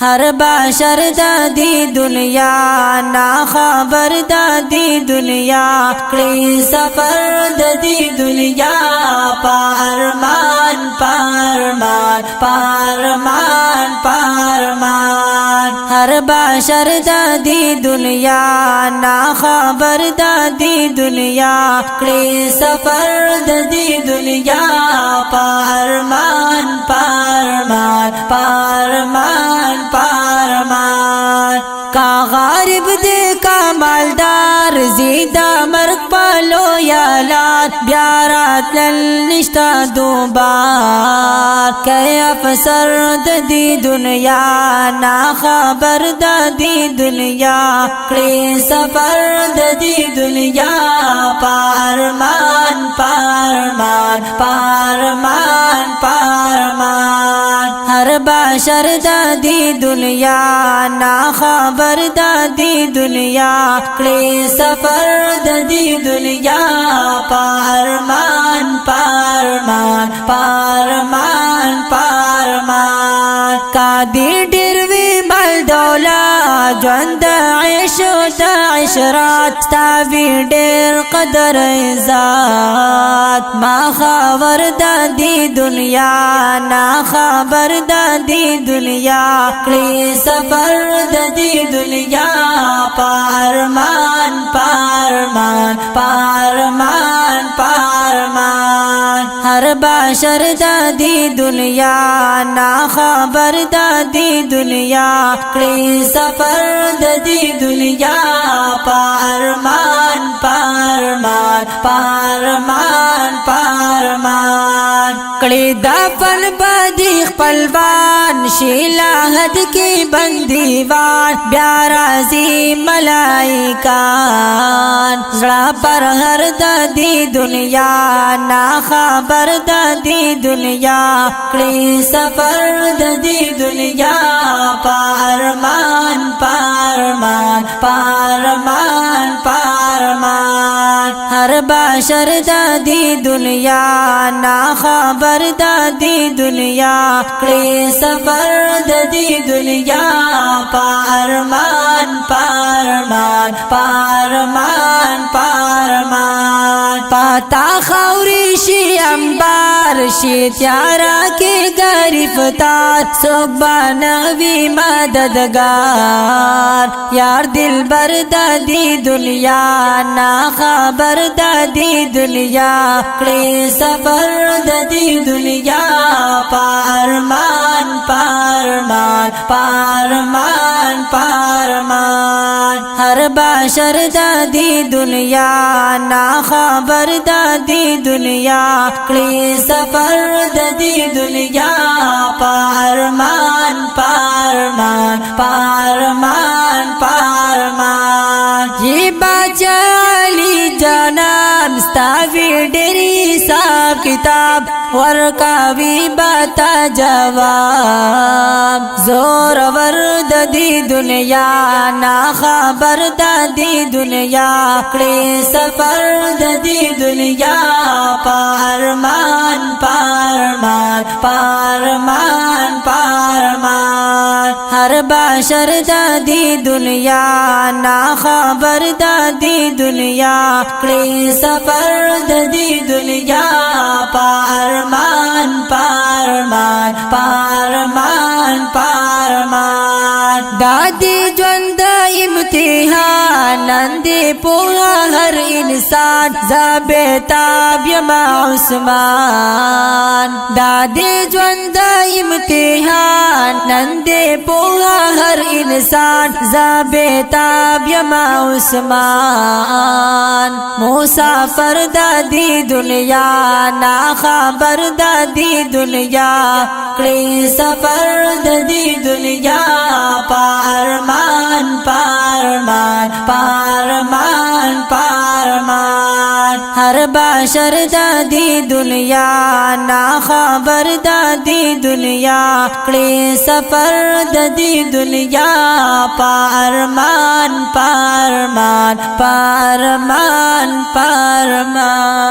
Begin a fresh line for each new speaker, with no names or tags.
هر بشر د دې دنیا نا خبر د دې دنیا کړي سفر د دې دنیا پارمان پارمان پارمان پارمان هر بشر د دې دنیا نا خبر د دې دنیا کړي سفر د دې دنیا پارمان پارمان پارمان پارمان کا غارب دے کا مالدار زیدہ مرگ پالو یا لات بیارات لنشتا دوبار کئی افسر دا دی دنیا نا خبر دا دی دنیا کڑی سفر دا دی دنیا پارمان پارمان پارمان پارمان ہر بشر دا دی دنیا نا خبر دا دی دنیا کڑی سفر دا دی دنیا پارمان پارمان پارمان پارمان کا دی ڈروی مال دولا جوند عیش دا عشرات تاوی ڈیر قدر ذات ما خبر دا دی دنیا نا خبر دا دی دنیا کڑی سفر دا دی دنیا پارمان پارمان پارمان پارمان ہر بشر دا دی دنیا نا خبر دا دی دنیا کڑی سفر دا دی دنیا پارمان پارمان پارمان پارمان کڑی دفن بدی خپلوان شیلا حد کی بندیوان بیارازی ملائکان زڑا پر ہر دا دی دنیا نا خبر دا دی دنیا کڑی سفر دا دی دنیا پارمان پارمان پارمان پارمان ہر بشر دا دی دنیا نا خبر دا دی دنیا کڑی سفر دا دی دنیا پارمان پارمان پارمان پارمان پتا خوری شی امبار شی تیارا کے گرفتار سبحانوی مددگار یار دل بر دا دی دنیا نا خبر دا دی دنیا کڑی سفر دا دی دنیا پارمان پارمان پارمان پارمان ہر بشر دا دی دنیا نا خبر دا دی دنیا کڑی سفر دا دی دنیا پارمان پارمان پارمان پارمان یہ بچہ علی جانان ستاوی ڈیری صاحب کتاب ورکاوی باتا جواب زور ورد دی دنیا نا خبر دا دی دنیا کڑی سفر دا دی دنیا پارمان پارمان پارمان پارمان ہر بشر دا دی دنیا نا خبر دا دی دنیا کڑی سفر دا دی دنیا پارمان پارمان پارمان پارمان دادی جوند امتحان نندی پوها ہر انسان زبیتاب یما عثمان دادی جوند امتحان نندی پوها ہر انسان زبیتاب یما عثمان مسافر دادی دنیا نا خبر دادی دنیا کڑی سفر دادی دنیا پارمان پارمان پارمان پارمان ہر بشر دادی دنیا نا خبر دادی دنیا کڑی سفر دادی دنیا پارمان پارمان پارمان پارمان